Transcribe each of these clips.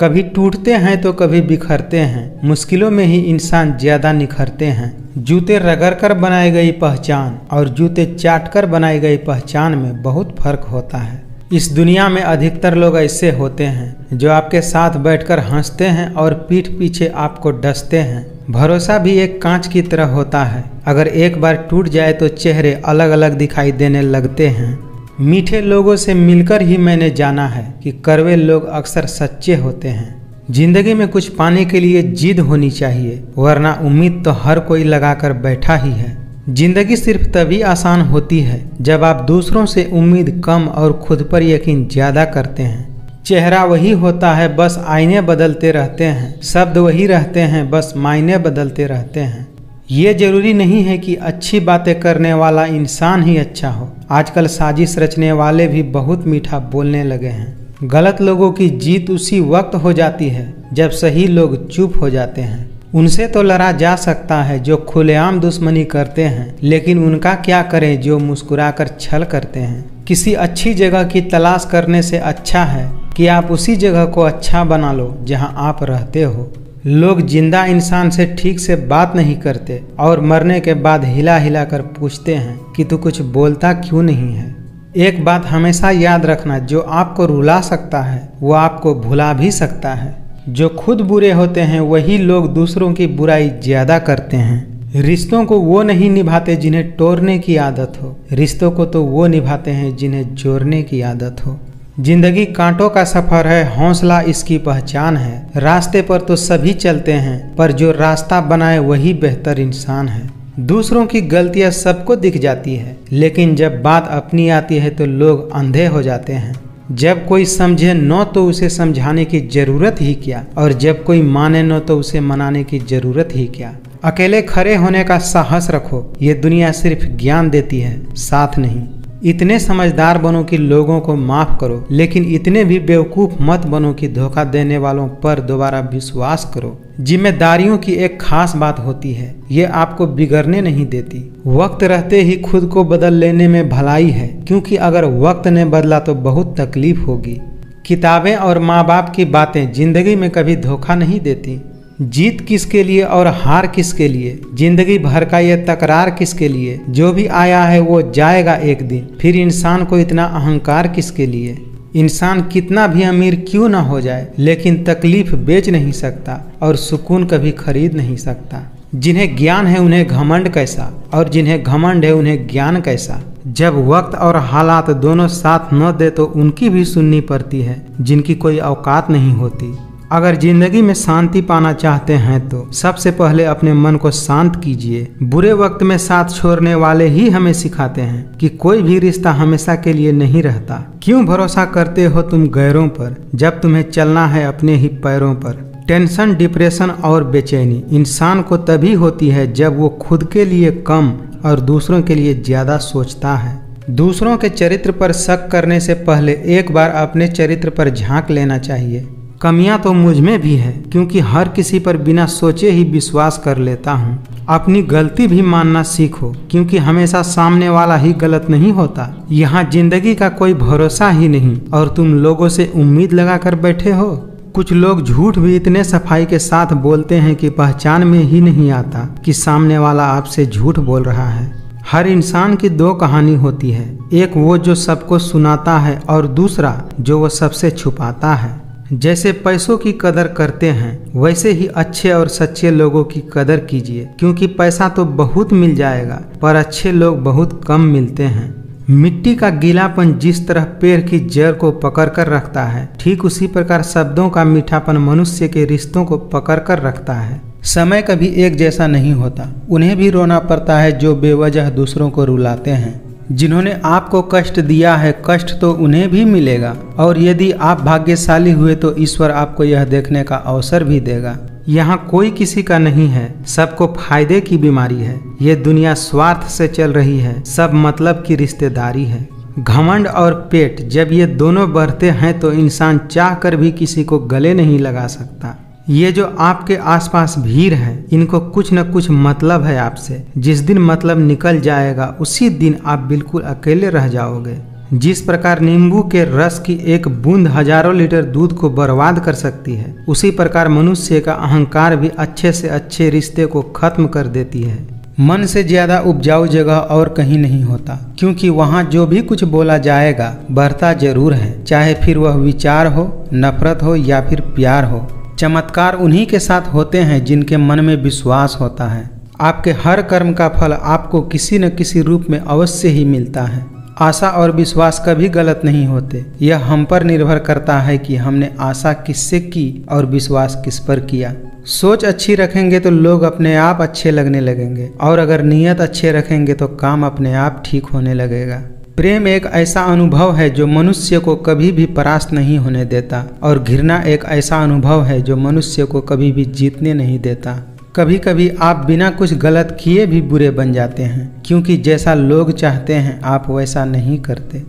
कभी टूटते हैं तो कभी बिखरते हैं, मुश्किलों में ही इंसान ज्यादा निखरते हैं। जूते रगड़ कर बनाई गई पहचान और जूते चाट कर बनाई गई पहचान में बहुत फर्क होता है। इस दुनिया में अधिकतर लोग ऐसे होते हैं जो आपके साथ बैठकर हंसते हैं और पीठ पीछे आपको डसते हैं। भरोसा भी एक कांच की तरह होता है, अगर एक बार टूट जाए तो चेहरे अलग अलग दिखाई देने लगते हैं। मीठे लोगों से मिलकर ही मैंने जाना है कि कड़वे लोग अक्सर सच्चे होते हैं। जिंदगी में कुछ पाने के लिए जिद होनी चाहिए, वरना उम्मीद तो हर कोई लगाकर बैठा ही है। जिंदगी सिर्फ तभी आसान होती है जब आप दूसरों से उम्मीद कम और खुद पर यकीन ज्यादा करते हैं। चेहरा वही होता है, बस आईने बदलते रहते हैं। शब्द वही रहते हैं, बस मायने बदलते रहते हैं। ये जरूरी नहीं है कि अच्छी बातें करने वाला इंसान ही अच्छा हो। आजकल साजिश रचने वाले भी बहुत मीठा बोलने लगे हैं। गलत लोगों की जीत उसी वक्त हो जाती है जब सही लोग चुप हो जाते हैं। उनसे तो लड़ा जा सकता है जो खुलेआम दुश्मनी करते हैं, लेकिन उनका क्या करें जो मुस्कुराकर छल करते हैं। किसी अच्छी जगह की तलाश करने से अच्छा है कि आप उसी जगह को अच्छा बना लो जहां आप रहते हो। लोग जिंदा इंसान से ठीक से बात नहीं करते और मरने के बाद हिला हिला कर पूछते हैं कि तू कुछ बोलता क्यों नहीं है। एक बात हमेशा याद रखना, जो आपको रुला सकता है वो आपको भुला भी सकता है। जो खुद बुरे होते हैं वही लोग दूसरों की बुराई ज्यादा करते हैं। रिश्तों को वो नहीं निभाते जिन्हें तोड़ने की आदत हो, रिश्तों को तो वो निभाते हैं जिन्हें जोड़ने की आदत हो। जिंदगी कांटों का सफर है, हौसला इसकी पहचान है। रास्ते पर तो सभी चलते हैं, पर जो रास्ता बनाए वही बेहतर इंसान है। दूसरों की गलतियां सबको दिख जाती है, लेकिन जब बात अपनी आती है तो लोग अंधे हो जाते हैं। जब कोई समझे न तो उसे समझाने की जरूरत ही क्या, और जब कोई माने न तो उसे मनाने की जरूरत ही क्या। अकेले खड़े होने का साहस रखो, ये दुनिया सिर्फ ज्ञान देती है, साथ नहीं। इतने समझदार बनो कि लोगों को माफ करो, लेकिन इतने भी बेवकूफ मत बनो कि धोखा देने वालों पर दोबारा विश्वास करो। जिम्मेदारियों की एक खास बात होती है, ये आपको बिगड़ने नहीं देती। वक्त रहते ही खुद को बदल लेने में भलाई है, क्योंकि अगर वक्त ने बदला तो बहुत तकलीफ होगी। किताबें और माँ बाप की बातें जिंदगी में कभी धोखा नहीं देती। जीत किसके लिए और हार किसके लिए, जिंदगी भर का ये तकरार किसके लिए। जो भी आया है वो जाएगा एक दिन, फिर इंसान को इतना अहंकार किसके लिए। इंसान कितना भी अमीर क्यों ना हो जाए, लेकिन तकलीफ बेच नहीं सकता और सुकून कभी खरीद नहीं सकता। जिन्हें ज्ञान है उन्हें घमंड कैसा, और जिन्हें घमंड है उन्हें ज्ञान कैसा। जब वक्त और हालात दोनों साथ न दे तो उनकी भी सुननी पड़ती है जिनकी कोई औकात नहीं होती। अगर जिंदगी में शांति पाना चाहते हैं तो सबसे पहले अपने मन को शांत कीजिए। बुरे वक्त में साथ छोड़ने वाले ही हमें सिखाते हैं कि कोई भी रिश्ता हमेशा के लिए नहीं रहता। क्यों भरोसा करते हो तुम गैरों पर, जब तुम्हें चलना है अपने ही पैरों पर। टेंशन, डिप्रेशन और बेचैनी इंसान को तभी होती है जब वो खुद के लिए कम और दूसरों के लिए ज्यादा सोचता है। दूसरों के चरित्र पर शक करने से पहले एक बार अपने चरित्र पर झांक लेना चाहिए। कमियां तो मुझ में भी है, क्योंकि हर किसी पर बिना सोचे ही विश्वास कर लेता हूं। अपनी गलती भी मानना सीखो, क्योंकि हमेशा सामने वाला ही गलत नहीं होता। यहाँ जिंदगी का कोई भरोसा ही नहीं और तुम लोगों से उम्मीद लगा कर बैठे हो। कुछ लोग झूठ भी इतने सफाई के साथ बोलते हैं कि पहचान में ही नहीं आता कि सामने वाला आपसे झूठ बोल रहा है। हर इंसान की दो कहानी होती है, एक वो जो सबको सुनाता है और दूसरा जो वो सबसे छुपाता है। जैसे पैसों की कदर करते हैं वैसे ही अच्छे और सच्चे लोगों की कदर कीजिए, क्योंकि पैसा तो बहुत मिल जाएगा पर अच्छे लोग बहुत कम मिलते हैं। मिट्टी का गीलापन जिस तरह पेड़ की जड़ को पकड़ कर रखता है, ठीक उसी प्रकार शब्दों का मीठापन मनुष्य के रिश्तों को पकड़ कर रखता है। समय कभी एक जैसा नहीं होता, उन्हें भी रोना पड़ता है जो बेवजह दूसरों को रुलाते हैं। जिन्होंने आपको कष्ट दिया है, कष्ट तो उन्हें भी मिलेगा, और यदि आप भाग्यशाली हुए तो ईश्वर आपको यह देखने का अवसर भी देगा। यहाँ कोई किसी का नहीं है, सबको फायदे की बीमारी है। ये दुनिया स्वार्थ से चल रही है, सब मतलब की रिश्तेदारी है। घमंड और पेट जब ये दोनों बढ़ते हैं तो इंसान चाह कर भी किसी को गले नहीं लगा सकता। ये जो आपके आसपास भीड़ है, इनको कुछ न कुछ मतलब है आपसे। जिस दिन मतलब निकल जाएगा उसी दिन आप बिल्कुल अकेले रह जाओगे। जिस प्रकार नींबू के रस की एक बूंद हजारों लीटर दूध को बर्बाद कर सकती है, उसी प्रकार मनुष्य का अहंकार भी अच्छे से अच्छे रिश्ते को खत्म कर देती है। मन से ज्यादा उपजाऊ जगह और कहीं नहीं होता, क्योंकि वहाँ जो भी कुछ बोला जाएगा बढ़ता जरूर है, चाहे फिर वह विचार हो, नफरत हो या फिर प्यार हो। चमत्कार उन्हीं के साथ होते हैं जिनके मन में विश्वास होता है। आपके हर कर्म का फल आपको किसी न किसी रूप में अवश्य ही मिलता है। आशा और विश्वास कभी गलत नहीं होते। यह हम पर निर्भर करता है कि हमने आशा किससे की और विश्वास किस पर किया। सोच अच्छी रखेंगे तो लोग अपने आप अच्छे लगने लगेंगे, और अगर नीयत अच्छे रखेंगे तो काम अपने आप ठीक होने लगेगा। प्रेम एक ऐसा अनुभव है जो मनुष्य को कभी भी परास्त नहीं होने देता, और घृणा एक ऐसा अनुभव है जो मनुष्य को कभी भी जीतने नहीं देता। कभी कभी आप बिना कुछ गलत किए भी बुरे बन जाते हैं, क्योंकि जैसा लोग चाहते हैं आप वैसा नहीं करते।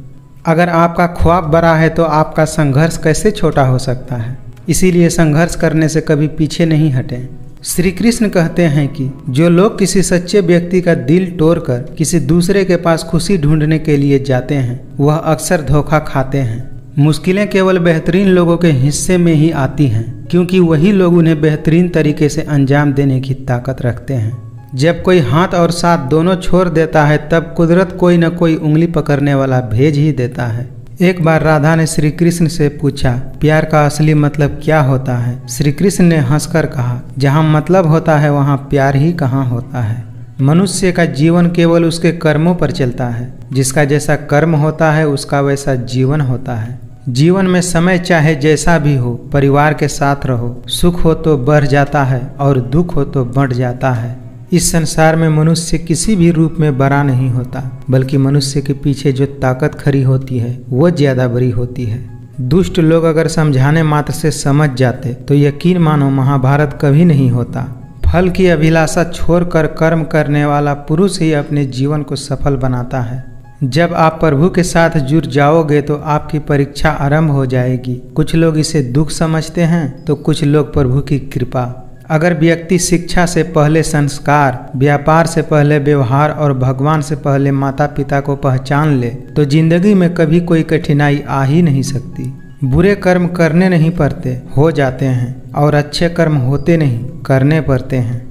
अगर आपका ख्वाब बड़ा है तो आपका संघर्ष कैसे छोटा हो सकता है। इसीलिए संघर्ष करने से कभी पीछे नहीं हटें। श्री कृष्ण कहते हैं कि जो लोग किसी सच्चे व्यक्ति का दिल तोड़कर किसी दूसरे के पास खुशी ढूंढने के लिए जाते हैं, वह अक्सर धोखा खाते हैं। मुश्किलें केवल बेहतरीन लोगों के हिस्से में ही आती हैं, क्योंकि वही लोग उन्हें बेहतरीन तरीके से अंजाम देने की ताकत रखते हैं। जब कोई हाथ और साथ दोनों छोड़ देता है, तब कुदरत कोई न कोई उंगली पकड़ने वाला भेज ही देता है। एक बार राधा ने श्री कृष्ण से पूछा, प्यार का असली मतलब क्या होता है। श्री कृष्ण ने हंसकर कहा, जहाँ मतलब होता है वहाँ प्यार ही कहाँ होता है। मनुष्य का जीवन केवल उसके कर्मों पर चलता है। जिसका जैसा कर्म होता है उसका वैसा जीवन होता है। जीवन में समय चाहे जैसा भी हो, परिवार के साथ रहो। सुख हो तो बढ़ जाता है और दुख हो तो बढ़ जाता है। इस संसार में मनुष्य किसी भी रूप में बड़ा नहीं होता, बल्कि मनुष्य के पीछे जो ताकत खड़ी होती है वो ज्यादा बड़ी होती है। दुष्ट लोग अगर समझाने मात्र से समझ जाते तो यकीन मानो महाभारत कभी नहीं होता। फल की अभिलाषा छोड़कर कर्म करने वाला पुरुष ही अपने जीवन को सफल बनाता है। जब आप प्रभु के साथ जुड़ जाओगे तो आपकी परीक्षा आरंभ हो जाएगी। कुछ लोग इसे दुख समझते हैं तो कुछ लोग प्रभु की कृपा। अगर व्यक्ति शिक्षा से पहले संस्कार, व्यापार से पहले व्यवहार और भगवान से पहले माता पिता को पहचान ले तो जिंदगी में कभी कोई कठिनाई आ ही नहीं सकती। बुरे कर्म करने नहीं पड़ते, हो जाते हैं, और अच्छे कर्म होते नहीं, करने पड़ते हैं।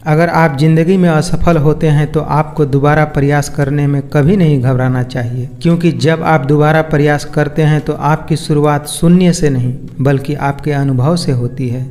अगर आप जिंदगी में असफल होते हैं तो आपको दोबारा प्रयास करने में कभी नहीं घबराना चाहिए, क्योंकि जब आप दोबारा प्रयास करते हैं तो आपकी शुरुआत शून्य से नहीं बल्कि आपके अनुभव से होती है।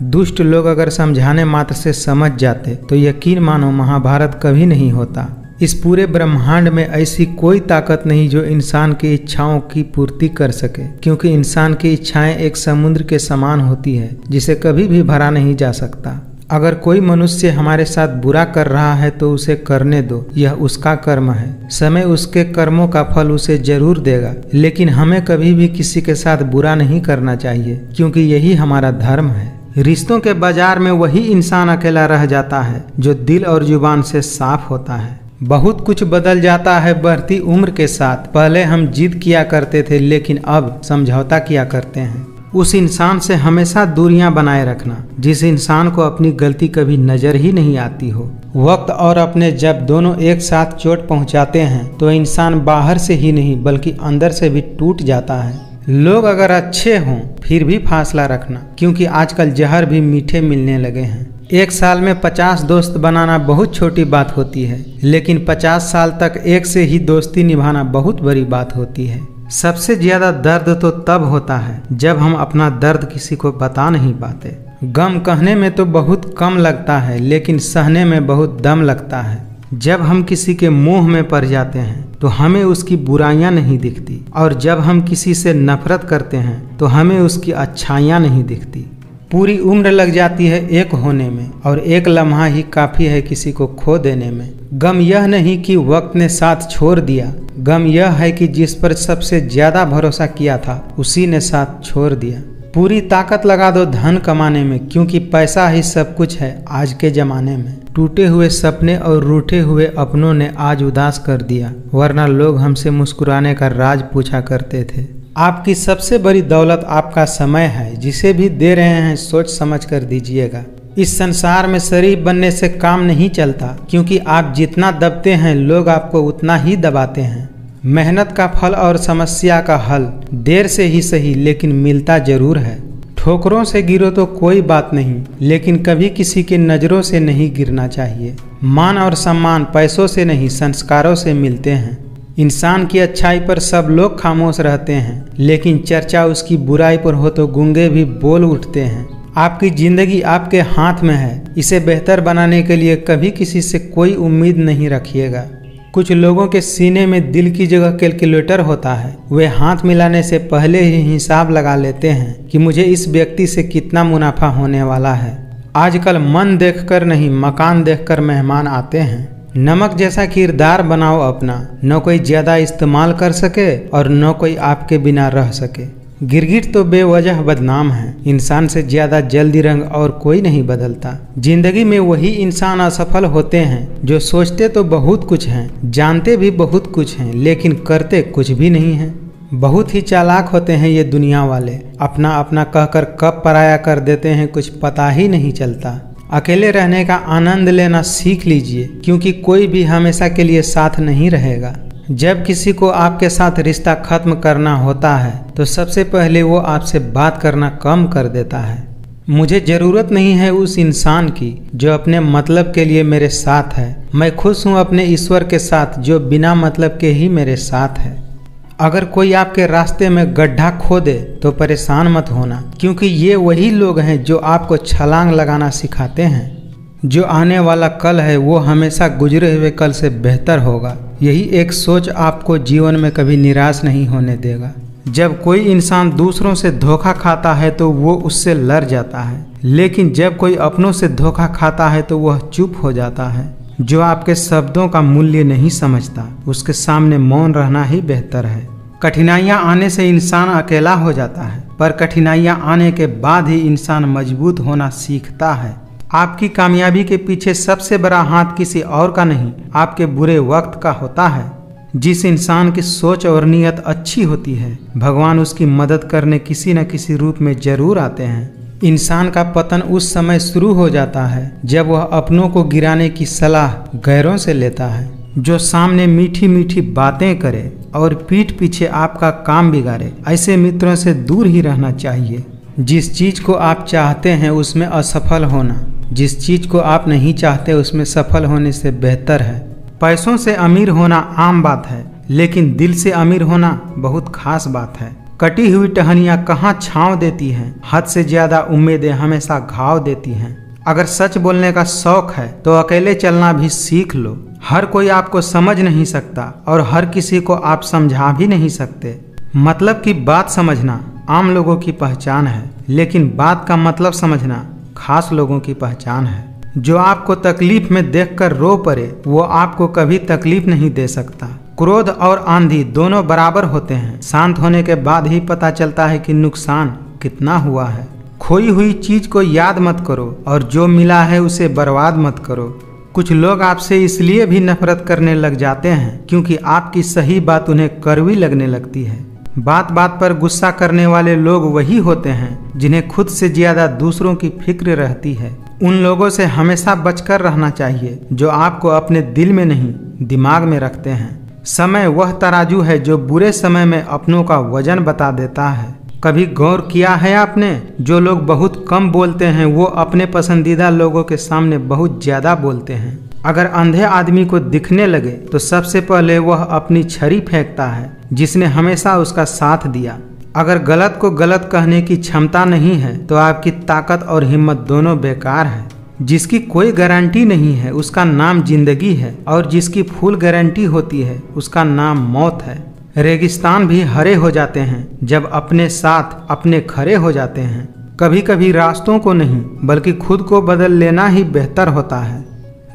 दुष्ट लोग अगर समझाने मात्र से समझ जाते तो यकीन मानो महाभारत कभी नहीं होता। इस पूरे ब्रह्मांड में ऐसी कोई ताकत नहीं जो इंसान की इच्छाओं की पूर्ति कर सके, क्योंकि इंसान की इच्छाएं एक समुद्र के समान होती है जिसे कभी भी भरा नहीं जा सकता। अगर कोई मनुष्य हमारे साथ बुरा कर रहा है तो उसे करने दो, यह उसका कर्म है। समय उसके कर्मों का फल उसे जरूर देगा, लेकिन हमें कभी भी किसी के साथ बुरा नहीं करना चाहिए, क्योंकि यही हमारा धर्म है। रिश्तों के बाजार में वही इंसान अकेला रह जाता है जो दिल और जुबान से साफ होता है। बहुत कुछ बदल जाता है बढ़ती उम्र के साथ। पहले हम जिद किया करते थे, लेकिन अब समझौता किया करते हैं। उस इंसान से हमेशा दूरियां बनाए रखना जिस इंसान को अपनी गलती कभी नजर ही नहीं आती हो। वक्त और अपने जब दोनों एक साथ चोट पहुंचाते हैं तो इंसान बाहर से ही नहीं बल्कि अंदर से भी टूट जाता है। लोग अगर अच्छे हों फिर भी फासला रखना, क्योंकि आजकल जहर भी मीठे मिलने लगे हैं। एक साल में 50 दोस्त बनाना बहुत छोटी बात होती है, लेकिन 50 साल तक एक से ही दोस्ती निभाना बहुत बड़ी बात होती है। सबसे ज्यादा दर्द तो तब होता है जब हम अपना दर्द किसी को बता नहीं पाते। गम कहने में तो बहुत कम लगता है, लेकिन सहने में बहुत दम लगता है। जब हम किसी के मोह में पड़ जाते हैं तो हमें उसकी बुराइयां नहीं दिखती, और जब हम किसी से नफरत करते हैं तो हमें उसकी अच्छाइयां नहीं दिखती। पूरी उम्र लग जाती है एक होने में, और एक लम्हा ही काफ़ी है किसी को खो देने में। गम यह नहीं कि वक्त ने साथ छोड़ दिया, गम यह है कि जिस पर सबसे ज़्यादा भरोसा किया था उसी ने साथ छोड़ दिया। पूरी ताकत लगा दो धन कमाने में, क्योंकि पैसा ही सब कुछ है आज के ज़माने में। टूटे हुए सपने और रूठे हुए अपनों ने आज उदास कर दिया, वरना लोग हमसे मुस्कुराने का राज पूछा करते थे। आपकी सबसे बड़ी दौलत आपका समय है, जिसे भी दे रहे हैं सोच समझ कर दीजिएगा। इस संसार में शरीफ बनने से काम नहीं चलता, क्योंकि आप जितना दबते हैं लोग आपको उतना ही दबाते हैं। मेहनत का फल और समस्या का हल देर से ही सही लेकिन मिलता जरूर है। ठोकरों से गिरो तो कोई बात नहीं, लेकिन कभी किसी की नज़रों से नहीं गिरना चाहिए। मान और सम्मान पैसों से नहीं संस्कारों से मिलते हैं। इंसान की अच्छाई पर सब लोग खामोश रहते हैं, लेकिन चर्चा उसकी बुराई पर हो तो गूंगे भी बोल उठते हैं। आपकी ज़िंदगी आपके हाथ में है, इसे बेहतर बनाने के लिए कभी किसी से कोई उम्मीद नहीं रखिएगा। कुछ लोगों के सीने में दिल की जगह कैलकुलेटर होता है। वे हाथ मिलाने से पहले ही हिसाब लगा लेते हैं कि मुझे इस व्यक्ति से कितना मुनाफा होने वाला है। आजकल मन देखकर नहीं मकान देखकर मेहमान आते हैं। नमक जैसा किरदार बनाओ अपना, न कोई ज़्यादा इस्तेमाल कर सके और न कोई आपके बिना रह सके। गिरगिट तो बेवजह बदनाम है, इंसान से ज़्यादा जल्दी रंग और कोई नहीं बदलता। जिंदगी में वही इंसान असफल होते हैं जो सोचते तो बहुत कुछ हैं, जानते भी बहुत कुछ हैं, लेकिन करते कुछ भी नहीं हैं। बहुत ही चालाक होते हैं ये दुनिया वाले, अपना अपना कहकर कब पराया कर देते हैं कुछ पता ही नहीं चलता। अकेले रहने का आनंद लेना सीख लीजिए, क्योंकि कोई भी हमेशा के लिए साथ नहीं रहेगा। जब किसी को आपके साथ रिश्ता खत्म करना होता है तो सबसे पहले वो आपसे बात करना कम कर देता है। मुझे ज़रूरत नहीं है उस इंसान की जो अपने मतलब के लिए मेरे साथ है। मैं खुश हूँ अपने ईश्वर के साथ जो बिना मतलब के ही मेरे साथ है। अगर कोई आपके रास्ते में गड्ढा खोदे तो परेशान मत होना, क्योंकि ये वही लोग हैं जो आपको छलांग लगाना सिखाते हैं। जो आने वाला कल है वो हमेशा गुजरे हुए कल से बेहतर होगा। यही एक सोच आपको जीवन में कभी निराश नहीं होने देगा। जब कोई इंसान दूसरों से धोखा खाता है तो वो उससे लड़ जाता है, लेकिन जब कोई अपनों से धोखा खाता है तो वह चुप हो जाता है। जो आपके शब्दों का मूल्य नहीं समझता उसके सामने मौन रहना ही बेहतर है। कठिनाइयाँ आने से इंसान अकेला हो जाता है, पर कठिनाइयाँ आने के बाद ही इंसान मजबूत होना सीखता है। आपकी कामयाबी के पीछे सबसे बड़ा हाथ किसी और का नहीं, आपके बुरे वक्त का होता है। जिस इंसान की सोच और नीयत अच्छी होती है, भगवान उसकी मदद करने किसी न किसी रूप में जरूर आते हैं। इंसान का पतन उस समय शुरू हो जाता है जब वह अपनों को गिराने की सलाह गैरों से लेता है। जो सामने मीठी मीठी बातें करे और पीठ पीछे आपका काम बिगाड़े, ऐसे मित्रों से दूर ही रहना चाहिए। जिस चीज़ को आप चाहते हैं उसमें असफल होना, जिस चीज़ को आप नहीं चाहते उसमें सफल होने से बेहतर है। पैसों से अमीर होना आम बात है, लेकिन दिल से अमीर होना बहुत खास बात है। कटी हुई टहनियाँ कहाँ छाँव देती हैं, हद से ज़्यादा उम्मीदें हमेशा घाव देती हैं। अगर सच बोलने का शौक है तो अकेले चलना भी सीख लो। हर कोई आपको समझ नहीं सकता और हर किसी को आप समझा भी नहीं सकते। मतलब की बात समझना आम लोगों की पहचान है, लेकिन बात का मतलब समझना खास लोगों की पहचान है। जो आपको तकलीफ में देखकर रो पड़े वो आपको कभी तकलीफ नहीं दे सकता। क्रोध और आंधी दोनों बराबर होते हैं, शांत होने के बाद ही पता चलता है कि नुकसान कितना हुआ है। खोई हुई चीज को याद मत करो और जो मिला है उसे बर्बाद मत करो। कुछ लोग आपसे इसलिए भी नफरत करने लग जाते हैं क्योंकि आपकी सही बात उन्हें कड़वी लगने लगती है। बात बात पर गुस्सा करने वाले लोग वही होते हैं जिन्हें खुद से ज्यादा दूसरों की फिक्र रहती है। उन लोगों से हमेशा बचकर रहना चाहिए जो आपको अपने दिल में नहीं दिमाग में रखते हैं। समय वह तराजू है जो बुरे समय में अपनों का वजन बता देता है। कभी गौर किया है आपने, जो लोग बहुत कम बोलते हैं वो अपने पसंदीदा लोगों के सामने बहुत ज्यादा बोलते हैं। अगर अंधे आदमी को दिखने लगे तो सबसे पहले वह अपनी छड़ी फेंकता है जिसने हमेशा उसका साथ दिया। अगर गलत को गलत कहने की क्षमता नहीं है तो आपकी ताकत और हिम्मत दोनों बेकार है। जिसकी कोई गारंटी नहीं है उसका नाम जिंदगी है, और जिसकी फुल गारंटी होती है उसका नाम मौत है। रेगिस्तान भी हरे हो जाते हैं जब अपने साथ अपने खड़े हो जाते हैं। कभी कभी रास्तों को नहीं बल्कि खुद को बदल लेना ही बेहतर होता है।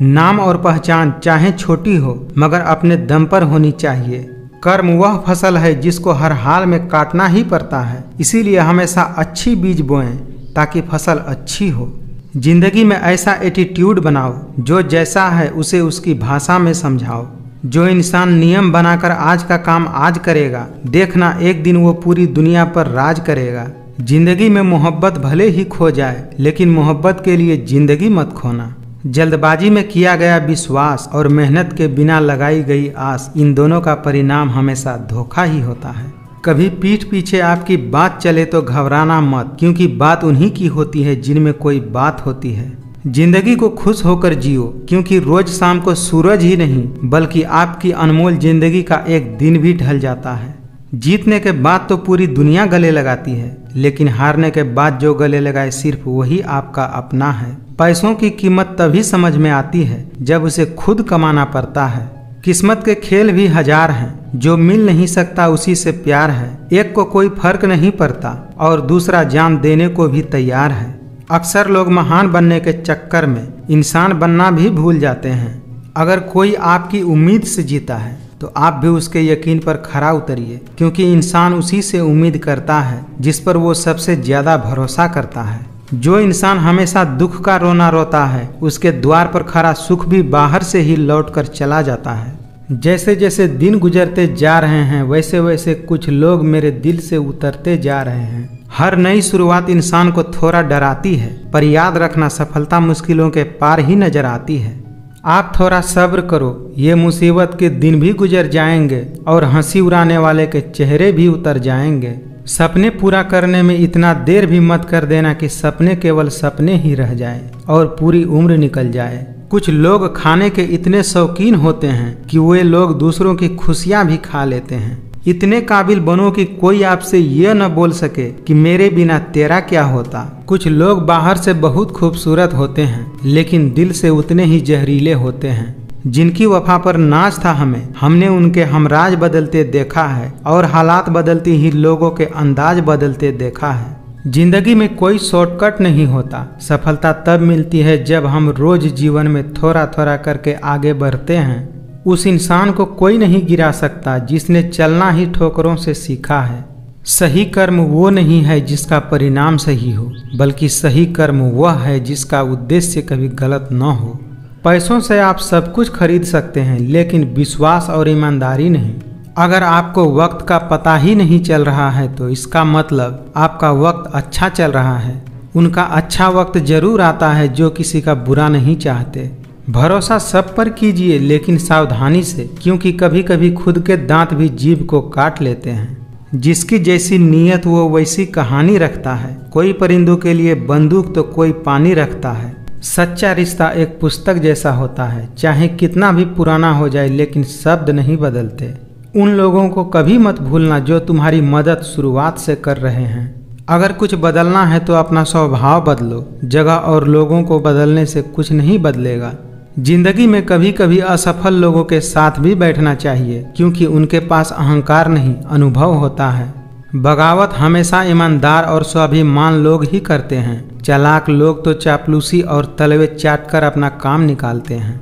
नाम और पहचान चाहे छोटी हो मगर अपने दम पर होनी चाहिए। कर्म वह फसल है जिसको हर हाल में काटना ही पड़ता है, इसीलिए हमेशा अच्छी बीज बोएं ताकि फसल अच्छी हो। जिंदगी में ऐसा एटीट्यूड बनाओ जो जैसा है उसे उसकी भाषा में समझाओ। जो इंसान नियम बनाकर आज का काम आज करेगा, देखना एक दिन वो पूरी दुनिया पर राज करेगा। जिंदगी में मोहब्बत भले ही खो जाए लेकिन मोहब्बत के लिए जिंदगी मत खोना। जल्दबाजी में किया गया विश्वास और मेहनत के बिना लगाई गई आस, इन दोनों का परिणाम हमेशा धोखा ही होता है। कभी पीठ पीछे आपकी बात चले तो घबराना मत, क्योंकि बात उन्हीं की होती है जिनमें कोई बात होती है। जिंदगी को खुश होकर जियो, क्योंकि रोज शाम को सूरज ही नहीं बल्कि आपकी अनमोल जिंदगी का एक दिन भी ढल जाता है। जीतने के बाद तो पूरी दुनिया गले लगाती है, लेकिन हारने के बाद जो गले लगाए सिर्फ वही आपका अपना है। पैसों की कीमत तभी समझ में आती है जब उसे खुद कमाना पड़ता है। किस्मत के खेल भी हजार हैं, जो मिल नहीं सकता उसी से प्यार है। एक को कोई फर्क नहीं पड़ता और दूसरा जान देने को भी तैयार है। अक्सर लोग महान बनने के चक्कर में इंसान बनना भी भूल जाते हैं। अगर कोई आपकी उम्मीद से जीता है तो आप भी उसके यकीन पर खरा उतरिए, क्योंकि इंसान उसी से उम्मीद करता है जिस पर वो सबसे ज्यादा भरोसा करता है। जो इंसान हमेशा दुख का रोना रोता है, उसके द्वार पर खड़ा सुख भी बाहर से ही लौट कर चला जाता है। जैसे जैसे दिन गुजरते जा रहे हैं, वैसे वैसे कुछ लोग मेरे दिल से उतरते जा रहे हैं। हर नई शुरुआत इंसान को थोड़ा डराती है, पर याद रखना सफलता मुश्किलों के पार ही नजर आती है। आप थोड़ा सब्र करो, ये मुसीबत के दिन भी गुजर जाएंगे और हंसी उड़ाने वाले के चेहरे भी उतर जाएंगे। सपने पूरा करने में इतना देर भी मत कर देना कि सपने केवल सपने ही रह जाए और पूरी उम्र निकल जाए। कुछ लोग खाने के इतने शौकीन होते हैं कि वे लोग दूसरों की खुशियां भी खा लेते हैं। इतने काबिल बनो कि कोई आपसे ये न बोल सके कि मेरे बिना तेरा क्या होता। कुछ लोग बाहर से बहुत खूबसूरत होते हैं, लेकिन दिल से उतने ही जहरीले होते हैं। जिनकी वफा पर नाज था हमें, हमने उनके हमराज बदलते देखा है और हालात बदलती ही लोगों के अंदाज बदलते देखा है। जिंदगी में कोई शॉर्टकट नहीं होता। सफलता तब मिलती है जब हम रोज जीवन में थोड़ा थोड़ा करके आगे बढ़ते हैं। उस इंसान को कोई नहीं गिरा सकता जिसने चलना ही ठोकरों से सीखा है। सही कर्म वो नहीं है जिसका परिणाम सही हो, बल्कि सही कर्म वह है जिसका उद्देश्य कभी गलत न हो। पैसों से आप सब कुछ खरीद सकते हैं, लेकिन विश्वास और ईमानदारी नहीं। अगर आपको वक्त का पता ही नहीं चल रहा है तो इसका मतलब आपका वक्त अच्छा चल रहा है। उनका अच्छा वक्त जरूर आता है जो किसी का बुरा नहीं चाहते। भरोसा सब पर कीजिए, लेकिन सावधानी से, क्योंकि कभी कभी खुद के दांत भी जीभ को काट लेते हैं। जिसकी जैसी नीयत वो वैसी कहानी रखता है। कोई परिंदों के लिए बंदूक तो कोई पानी रखता है। सच्चा रिश्ता एक पुस्तक जैसा होता है, चाहे कितना भी पुराना हो जाए, लेकिन शब्द नहीं बदलते। उन लोगों को कभी मत भूलना जो तुम्हारी मदद शुरुआत से कर रहे हैं। अगर कुछ बदलना है तो अपना स्वभाव बदलो। जगह और लोगों को बदलने से कुछ नहीं बदलेगा। जिंदगी में कभी कभी असफल लोगों के साथ भी बैठना चाहिए, क्योंकि उनके पास अहंकार नहीं, अनुभव होता है। बगावत हमेशा ईमानदार और स्वाभिमान लोग ही करते हैं। चालाक लोग तो चापलूसी और तलवे चाट कर अपना काम निकालते हैं।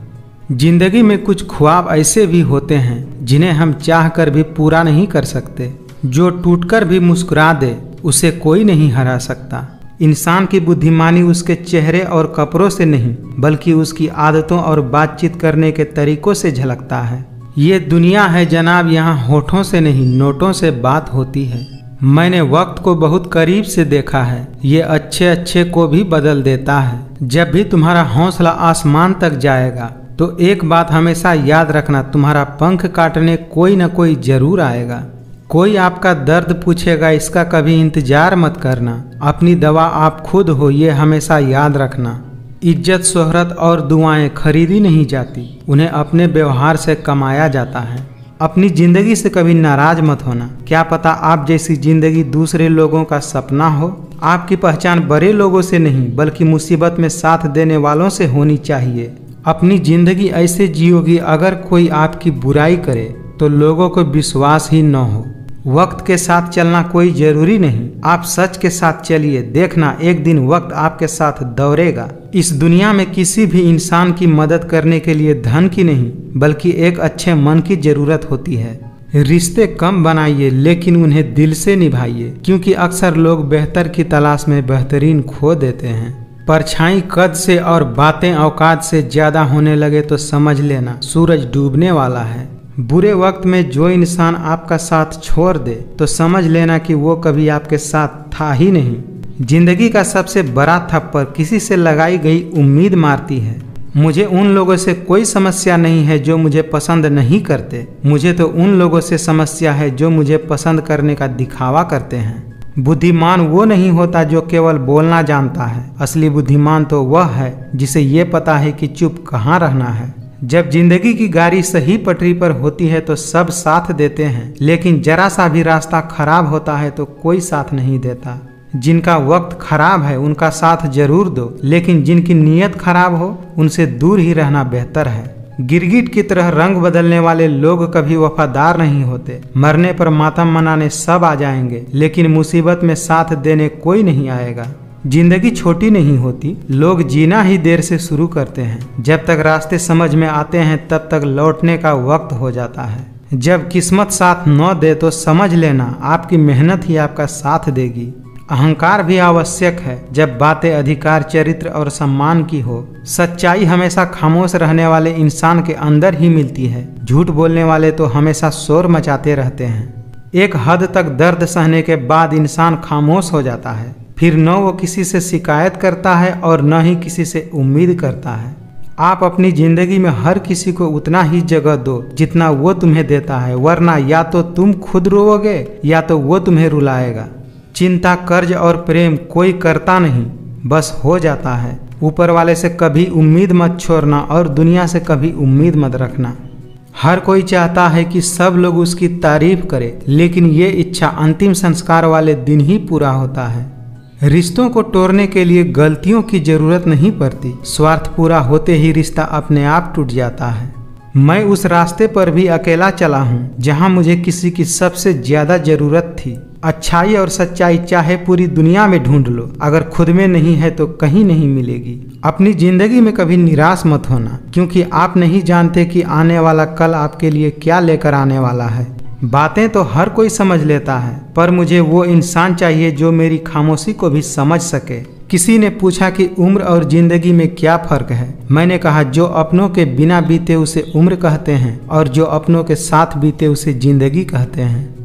जिंदगी में कुछ ख्वाब ऐसे भी होते हैं जिन्हें हम चाह कर भी पूरा नहीं कर सकते। जो टूटकर भी मुस्कुरा दे उसे कोई नहीं हरा सकता। इंसान की बुद्धिमानी उसके चेहरे और कपड़ों से नहीं, बल्कि उसकी आदतों और बातचीत करने के तरीकों से झलकता है। ये दुनिया है जनाब, यहाँ होठों से नहीं नोटों से बात होती है। मैंने वक्त को बहुत करीब से देखा है। ये अच्छे अच्छे को भी बदल देता है। जब भी तुम्हारा हौसला आसमान तक जाएगा तो एक बात हमेशा याद रखना, तुम्हारा पंख काटने कोई न कोई जरूर आएगा। कोई आपका दर्द पूछेगा, इसका कभी इंतजार मत करना। अपनी दवा आप खुद हो, ये हमेशा याद रखना। इज्जत, शोहरत और दुआएं खरीदी नहीं जाती, उन्हें अपने व्यवहार से कमाया जाता है। अपनी जिंदगी से कभी नाराज मत होना। क्या पता आप जैसी जिंदगी दूसरे लोगों का सपना हो। आपकी पहचान बड़े लोगों से नहीं, बल्कि मुसीबत में साथ देने वालों से होनी चाहिए। अपनी जिंदगी ऐसे जियोगी, अगर कोई आपकी बुराई करे तो लोगों को विश्वास ही न हो। वक्त के साथ चलना कोई जरूरी नहीं, आप सच के साथ चलिए। देखना एक दिन वक्त आपके साथ दौड़ेगा। इस दुनिया में किसी भी इंसान की मदद करने के लिए धन की नहीं, बल्कि एक अच्छे मन की जरूरत होती है। रिश्ते कम बनाइए, लेकिन उन्हें दिल से निभाइए, क्योंकि अक्सर लोग बेहतर की तलाश में बेहतरीन खो देते हैं। परछाई कद से और बातें औकात से ज्यादा होने लगे तो समझ लेना सूरज डूबने वाला है। बुरे वक्त में जो इंसान आपका साथ छोड़ दे तो समझ लेना कि वो कभी आपके साथ था ही नहीं। जिंदगी का सबसे बड़ा थप्पड़ किसी से लगाई गई उम्मीद मारती है। मुझे उन लोगों से कोई समस्या नहीं है जो मुझे पसंद नहीं करते। मुझे तो उन लोगों से समस्या है जो मुझे पसंद करने का दिखावा करते हैं। बुद्धिमान वो नहीं होता जो केवल बोलना जानता है। असली बुद्धिमान तो वह है जिसे ये पता है कि चुप कहाँ रहना है। जब जिंदगी की गाड़ी सही पटरी पर होती है तो सब साथ देते हैं, लेकिन जरा सा भी रास्ता खराब होता है तो कोई साथ नहीं देता। जिनका वक्त खराब है उनका साथ जरूर दो, लेकिन जिनकी नीयत खराब हो उनसे दूर ही रहना बेहतर है। गिरगिट की तरह रंग बदलने वाले लोग कभी वफादार नहीं होते। मरने पर मातम मनाने सब आ जाएंगे, लेकिन मुसीबत में साथ देने कोई नहीं आएगा। जिंदगी छोटी नहीं होती, लोग जीना ही देर से शुरू करते हैं। जब तक रास्ते समझ में आते हैं तब तक लौटने का वक्त हो जाता है। जब किस्मत साथ न दे तो समझ लेना आपकी मेहनत ही आपका साथ देगी। अहंकार भी आवश्यक है जब बातें अधिकार, चरित्र और सम्मान की हो। सच्चाई हमेशा खामोश रहने वाले इंसान के अंदर ही मिलती है। झूठ बोलने वाले तो हमेशा शोर मचाते रहते हैं। एक हद तक दर्द सहने के बाद इंसान खामोश हो जाता है। फिर न वो किसी से शिकायत करता है और न ही किसी से उम्मीद करता है। आप अपनी जिंदगी में हर किसी को उतना ही जगह दो जितना वो तुम्हें देता है, वरना या तो तुम खुद रोओगे या तो वो तुम्हें रुलाएगा। चिंता, कर्ज और प्रेम कोई करता नहीं, बस हो जाता है। ऊपर वाले से कभी उम्मीद मत छोड़ना और दुनिया से कभी उम्मीद मत रखना। हर कोई चाहता है कि सब लोग उसकी तारीफ करें, लेकिन ये इच्छा अंतिम संस्कार वाले दिन ही पूरा होता है। रिश्तों को तोड़ने के लिए गलतियों की जरूरत नहीं पड़ती। स्वार्थ पूरा होते ही रिश्ता अपने आप टूट जाता है। मैं उस रास्ते पर भी अकेला चला हूँ जहाँ मुझे किसी की सबसे ज्यादा जरूरत थी। अच्छाई और सच्चाई चाहे पूरी दुनिया में ढूंढ लो, अगर खुद में नहीं है तो कहीं नहीं मिलेगी। अपनी जिंदगी में कभी निराश मत होना, क्योंकि आप नहीं जानते कि आने वाला कल आपके लिए क्या लेकर आने वाला है। बातें तो हर कोई समझ लेता है, पर मुझे वो इंसान चाहिए जो मेरी खामोशी को भी समझ सके। किसी ने पूछा कि उम्र और जिंदगी में क्या फर्क है। मैंने कहा, जो अपनों के बिना बीते उसे उम्र कहते हैं और जो अपनों के साथ बीते उसे जिंदगी कहते हैं।